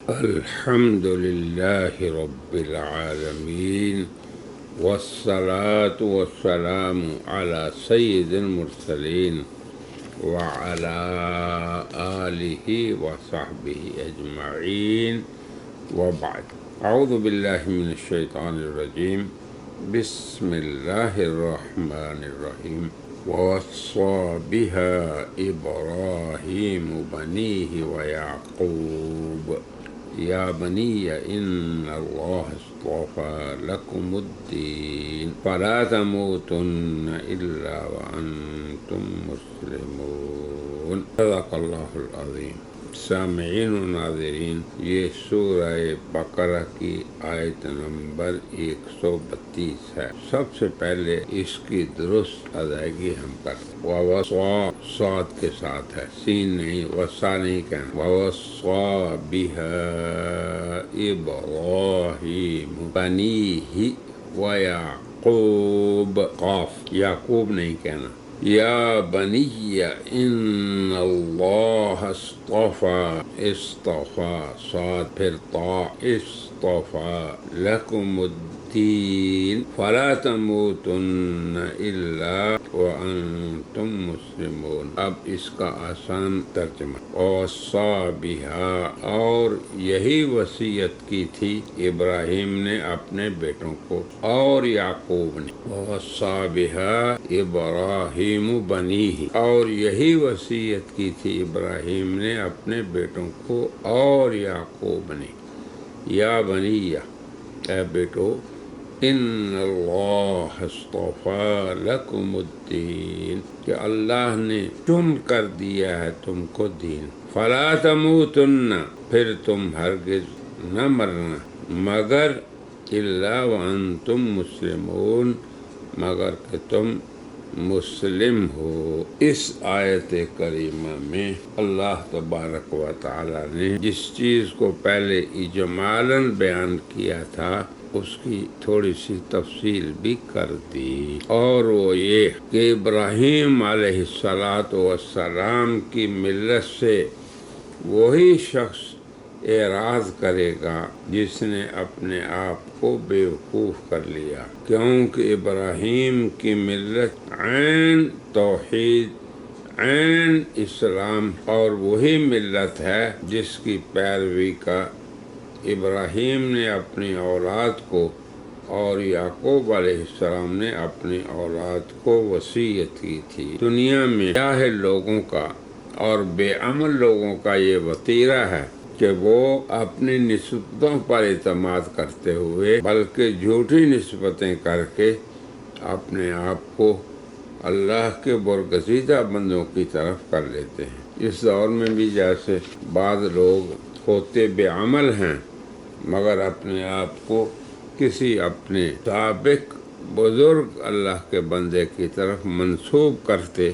الحمد لله رب العالمين والصلاة والسلام على سيد المرسلين وعلى آله وصحبه أجمعين وبعد. أعوذ بالله من الشيطان الرجيم. بسم الله الرحمن الرحيم. ووصى بها إبراهيم بنيه ويعقوب يا بني إن الله اصطفى لكم الدين فلا تموتن إلا وأنتم مسلمون. صدق الله العظيم. سامعین و ناظرین، یہ سورہ بقرہ کی آیت نمبر 132 ہے۔ سب سے پہلے اس کی درست ادائیگی ہم کرتے ہیں۔ وَوَصَّى صاد کے ساتھ ہے، سین نہیں، وصا نہیں کہنا۔ وَوَصَّى بِهَا إِبْرَاهِيمُ بَنِيهِ وَيَعْقُوبَ قاف، یعقوب نہیں کہنا۔ یا بنی ان اللہ اصطفى صاد پھر طا اصطفى لکم الدین فلا تموتن الا وانتم مسلمون۔ اب اس کا آسان ترجمہ، وصا بها، اور یہی وصیت کی تھی ابراہیم نے اپنے بیٹوں کو اور یعقوب نے۔ وصا بها ابراہیم بنیہ، اور یہی وصیت کی تھی ابراہیم نے اپنے بیٹوں کو اور یعقوب نے۔ یا بنی، اے بیٹو، ان اللہ اصطفى لکم الدین، کہ اللہ نے چن کر دیا ہے تم کو دین۔ فلا تموتن، پھر تم ہرگز نہ مرنا، مگر الا وانتم مسلمون، مگر کہ تم مسلم ہو۔ اس آیت کریمہ میں اللہ تبارک و تعالی نے جس چیز کو پہلے اجمالاً بیان کیا تھا اس کی تھوڑی سی تفصیل بھی کر دی، اور وہ یہ کہ ابراہیم علیہ السلام کی ملت سے وہی شخص اعراض کرے گا جس نے اپنے آپ کو بیوقوف کر لیا، کیونکہ ابراہیم کی ملت عین توحید، عین اسلام، اور وہی ملت ہے جس کی پیروی کا ابراہیم نے اپنی اولاد کو اور یعقوب علیہ السلام نے اپنی اولاد کو وصیت کی تھی۔ دنیا میں جاہل لوگوں کا اور بے عمل لوگوں کا یہ وتیرہ ہے کہ وہ اپنی نسبتوں پر اعتماد کرتے ہوئے بلکہ جھوٹی نسبتیں کر کے اپنے آپ کو اللہ کے برگزیدہ بندوں کی طرف کر لیتے ہیں۔ اس دور میں بھی جیسے بعض لوگ ہوتے بے عمل ہیں مگر اپنے آپ کو کسی اپنے سابق بزرگ اللہ کے بندے کی طرف منسوب کرتے،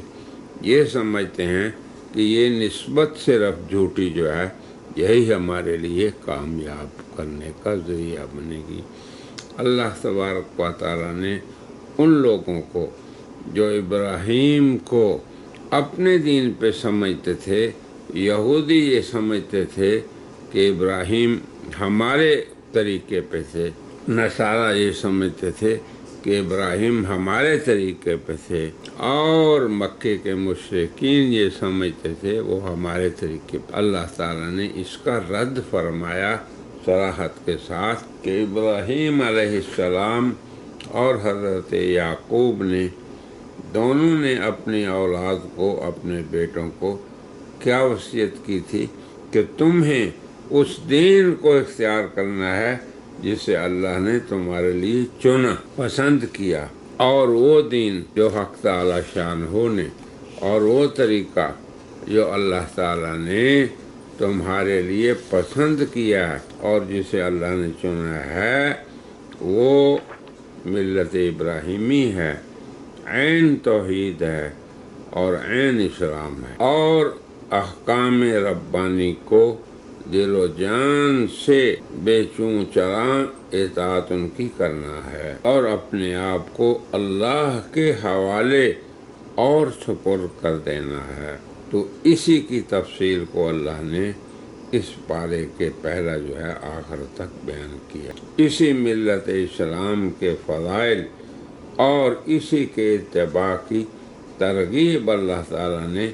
یہ سمجھتے ہیں کہ یہ نسبت صرف جھوٹی جو ہے یہی ہمارے لیے کامیاب کرنے کا ذریعہ بنے گی۔ اللہ تبارک و تعالیٰ نے ان لوگوں کو جو ابراہیم کو اپنے دین پہ سمجھتے تھے، یہودی یہ سمجھتے تھے کہ ابراہیم ہمارے طریقے پہ تھے، نصارہ یہ سمجھتے تھے کہ ابراہیم ہمارے طریقے پہ تھے، اور مکے کے مشرکین یہ سمجھتے تھے وہ ہمارے طریقے پہ۔ اللہ تعالیٰ نے اس کا رد فرمایا صراحت کے ساتھ کہ ابراہیم علیہ السلام اور حضرت یعقوب نے دونوں نے اپنی اولاد کو، اپنے بیٹوں کو کیا وصیت کی تھی کہ تمہیں اس دین کو اختیار کرنا ہے جسے اللہ نے تمہارے لیے چنا، پسند کیا، اور وہ دین جو حق تعالی شان نے، اور وہ طریقہ جو اللہ تعالیٰ نے تمہارے لیے پسند کیا ہے اور جسے اللہ نے چنا ہے، وہ ملت ابراہیمی ہے، عین توحید ہے اور عین اسلام ہے، اور احکام ربانی کو دل و جان سے بے چون چراں اطاعت ان کی کرنا ہے، اور اپنے آپ کو اللہ کے حوالے اور سپرد کر دینا ہے۔ تو اسی کی تفصیل کو اللہ نے اس پارے کے پہلا جو ہے آخر تک بیان کیا۔ اسی ملت اسلام کے فضائل اور اسی کے اتباع کی ترغیب اللہ تعالیٰ نے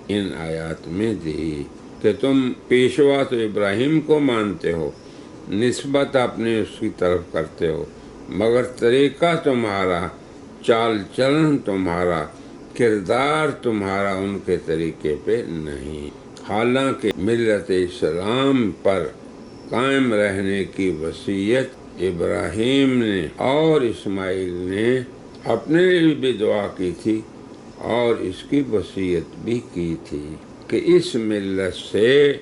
ان آیات میں دی کہ تم پیشوا تو ابراہیم کو مانتے ہو، نسبت اپنے اس کی طرف کرتے ہو، مگر طریقہ تمہارا، چال چلن تمہارا، کردار تمہارا ان کے طریقے پہ نہیں۔ حالانکہ ملت اسلام پر قائم رہنے کی وصیت ابراہیم نے اور اسماعیل نے اپنے لیے بھی دعا کی تھی اور اس کی وصیت بھی کی تھی کہ اس ملت سے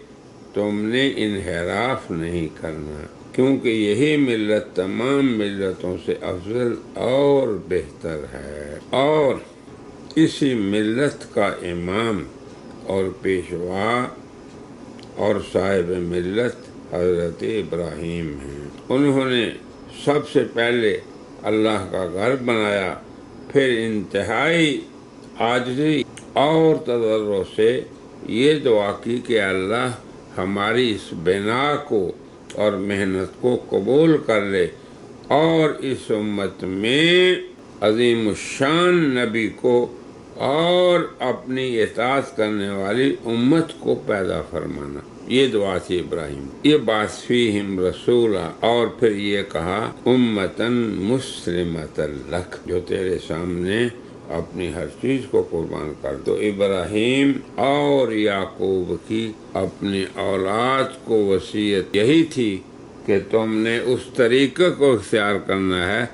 تم نے انحراف نہیں کرنا، کیونکہ یہی ملت تمام ملتوں سے افضل اور بہتر ہے، اور اسی ملت کا امام اور پیشوا اور صاحب ملت حضرت ابراہیم ہیں۔ انہوں نے سب سے پہلے اللہ کا گھر بنایا، پھر انتہائی عاجزی اور تضرع سے یہ دعا کی کہ اللہ ہماری اس بنا کو اور محنت کو قبول کر لے اور اس امت میں عظیم الشان نبی کو اور اپنی اطاعت کرنے والی امت کو پیدا فرمانا۔ یہ دعا تھی ابراہیم۔ یہ بات فیہم رسولہ، اور پھر یہ کہا امتن مسلمۃ لک، جو تیرے سامنے اپنی ہر چیز کو قربان کر دو۔ ابراہیم اور یعقوب کی اپنی اولاد کو وصیت یہی تھی کہ تم نے اس طریقے کو اختیار کرنا ہے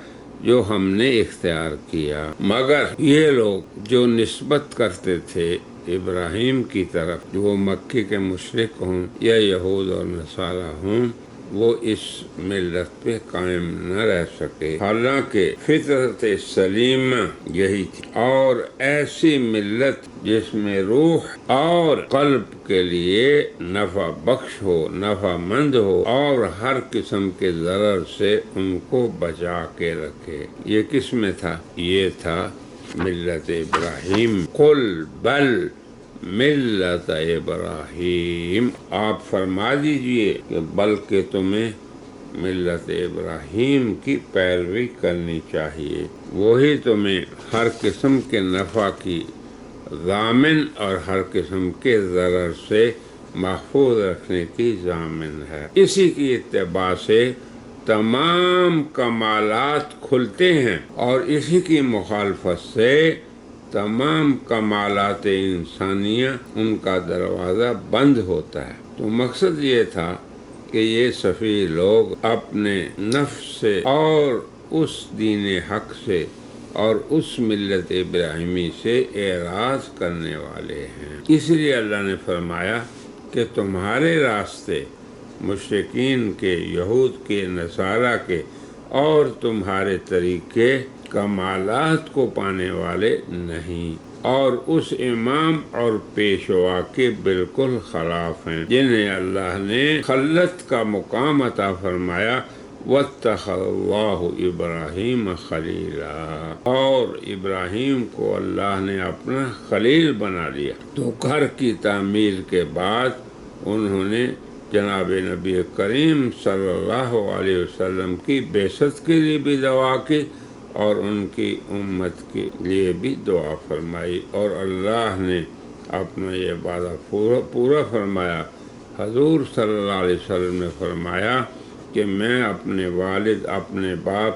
جو ہم نے اختیار کیا، مگر یہ لوگ جو نسبت کرتے تھے ابراہیم کی طرف، جو مکی کے مشرک ہوں یا یہود اور نصارہ ہوں، وہ اس ملت پہ قائم نہ رہ سکے، حالانکہ فطرت سلیمہ یہی تھی، اور ایسی ملت جس میں روح اور قلب کے لیے نفع بخش ہو، نفع مند ہو، اور ہر قسم کے ضرر سے ان کو بچا کے رکھے۔ یہ کس میں تھا؟ یہ تھا ملت ابراہیم۔ قل بل ملت ابراہیم، آپ فرما دیجئے کہ بلکہ تمہیں ملت ابراہیم کی پیروی کرنی چاہیے، وہی تمہیں ہر قسم کے نفع کی ضامن اور ہر قسم کے ضرر سے محفوظ رکھنے کی ضامن ہے۔ اسی کی اتباع سے تمام کمالات کھلتے ہیں اور اسی کی مخالفت سے تمام کمالات انسانیہ ان کا دروازہ بند ہوتا ہے۔ تو مقصد یہ تھا کہ یہ صفی لوگ اپنے نفس سے اور اس دین حق سے اور اس ملت ابراہیمی سے اعراض کرنے والے ہیں۔ اس لیے اللہ نے فرمایا کہ تمہارے راستے مشرکین کے، یہود کے، نصارہ کے اور تمہارے طریقے کمالات کو پانے والے نہیں، اور اس امام اور پیشوا کے بالکل خلاف ہیں جنہیں اللہ نے خلت کا مقام عطا فرمایا۔ وَاتَّخَذَ اللَّهُ إِبْرَاهِيمَ خَلِيلًا، اور ابراہیم کو اللہ نے اپنا خلیل بنا لیا۔ تو گھر کی تعمیر کے بعد انہوں نے جناب نبی کریم صلی اللہ علیہ وسلم کی بعثت کے لیے بھی دعا کی اور ان کی امت کے لیے بھی دعا فرمائی، اور اللہ نے اپنا یہ وعدہ پورا فرمایا۔ حضور صلی اللہ علیہ وسلم نے فرمایا کہ میں اپنے والد، اپنے باپ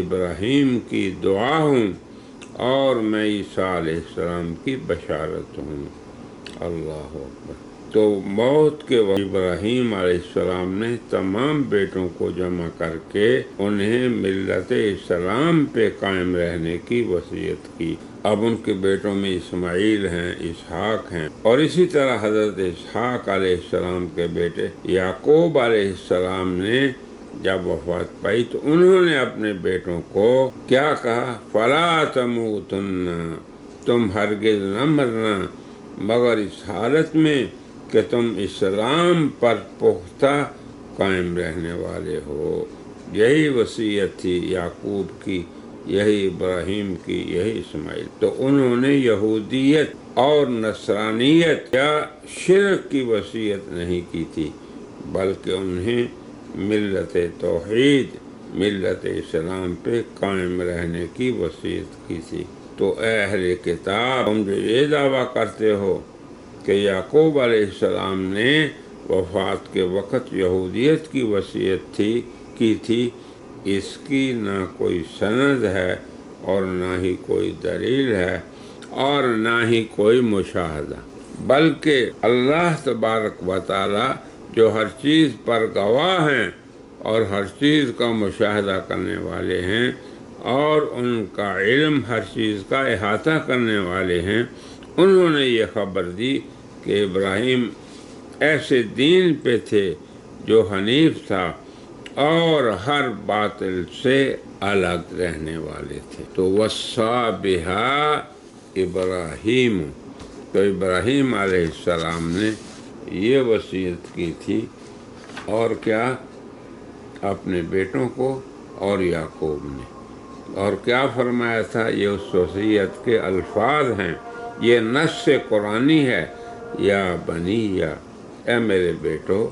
ابراہیم کی دعا ہوں اور میں عیسیٰ علیہ السلام کی بشارت ہوں۔ اللہ اکبر۔ تو موت کے وقت ابراہیم علیہ السلام نے تمام بیٹوں کو جمع کر کے انہیں ملت اسلام پہ قائم رہنے کی وصیت کی۔ اب ان کے بیٹوں میں اسماعیل ہیں، اسحاق ہیں، اور اسی طرح حضرت اسحاق علیہ السلام کے بیٹے یعقوب علیہ السلام نے جب وفات پائی تو انہوں نے اپنے بیٹوں کو کیا کہا؟ فَلَا تَمُوتُنَّ، تم ہرگز نہ مرنا مگر اس حالت میں کہ تم اسلام پر پختہ قائم رہنے والے ہو۔ یہی وصیت تھی یعقوب کی، یہی ابراہیم کی، یہی اسماعیل۔ تو انہوں نے یہودیت اور نصرانیت یا شرک کی وصیت نہیں کی تھی، بلکہ انہیں ملت توحید، ملت اسلام پہ قائم رہنے کی وصیت کی تھی۔ تو اے اہل کتاب، تم جو یہ دعویٰ کرتے ہو کہ یعقوب علیہ السلام نے وفات کے وقت یہودیت کی وصیت کی تھی، اس کی نہ کوئی سند ہے اور نہ ہی کوئی دلیل ہے اور نہ ہی کوئی مشاہدہ، بلکہ اللہ تبارک و تعالی جو ہر چیز پر گواہ ہیں اور ہر چیز کا مشاہدہ کرنے والے ہیں اور ان کا علم ہر چیز کا احاطہ کرنے والے ہیں، انہوں نے یہ خبر دی کہ ابراہیم ایسے دین پہ تھے جو حنیف تھا اور ہر باطل سے الگ رہنے والے تھے۔ تو وصّا بہا ابراہیم، تو ابراہیم علیہ السلام نے یہ وصیت کی تھی، اور کیا؟ اپنے بیٹوں کو اور یعقوب نے، اور کیا فرمایا تھا؟ یہ اس وصیت کے الفاظ ہیں، یہ نص قرآنی ہے، یا بنی، اے میرے بیٹو،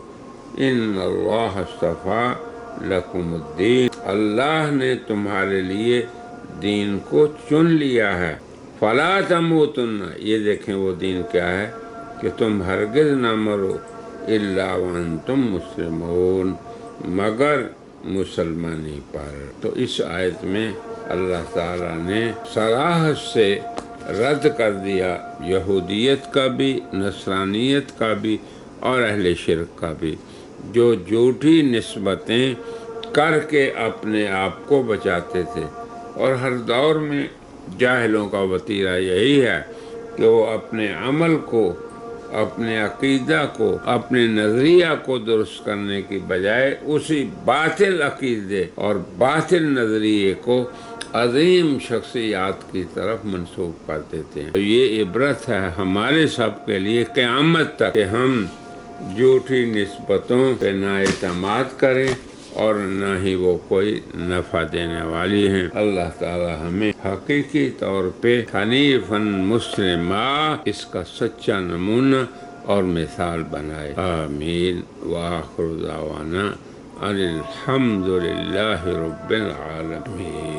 ان اللہ اصطفیٰ لکم الدین، اللہ نے تمہارے لیے دین کو چن لیا ہے، فلا تموتن، یہ دیکھیں وہ دین کیا ہے کہ تم ہرگز نہ مرو، الا وانتم مسلمون، مگر مسلمانی پر۔ تو اس آیت میں اللہ تعالیٰ نے صراحت سے رد کر دیا یہودیت کا بھی، نصرانیت کا بھی اور اہل شرک کا بھی، جو جھوٹی نسبتیں کر کے اپنے آپ کو بچاتے تھے۔ اور ہر دور میں جاہلوں کا وتیرہ یہی ہے کہ وہ اپنے عمل کو، اپنے عقیدہ کو، اپنے نظریہ کو درست کرنے کی بجائے اسی باطل عقیدے اور باطل نظریے کو عظیم شخصیات کی طرف منسوب کر دیتے ہیں۔ تو یہ عبرت ہے ہمارے سب کے لیے قیامت تک کہ ہم جھوٹی نسبتوں پہ نہ اعتماد کریں اور نہ ہی وہ کوئی نفع دینے والی ہیں۔ اللہ تعالی ہمیں حقیقی طور پہ حنیفاً مسلمہ، اس کا سچا نمونہ اور مثال بنائے۔ آمین۔ وآخر دعوانا ان الحمد للہ رب العالمین۔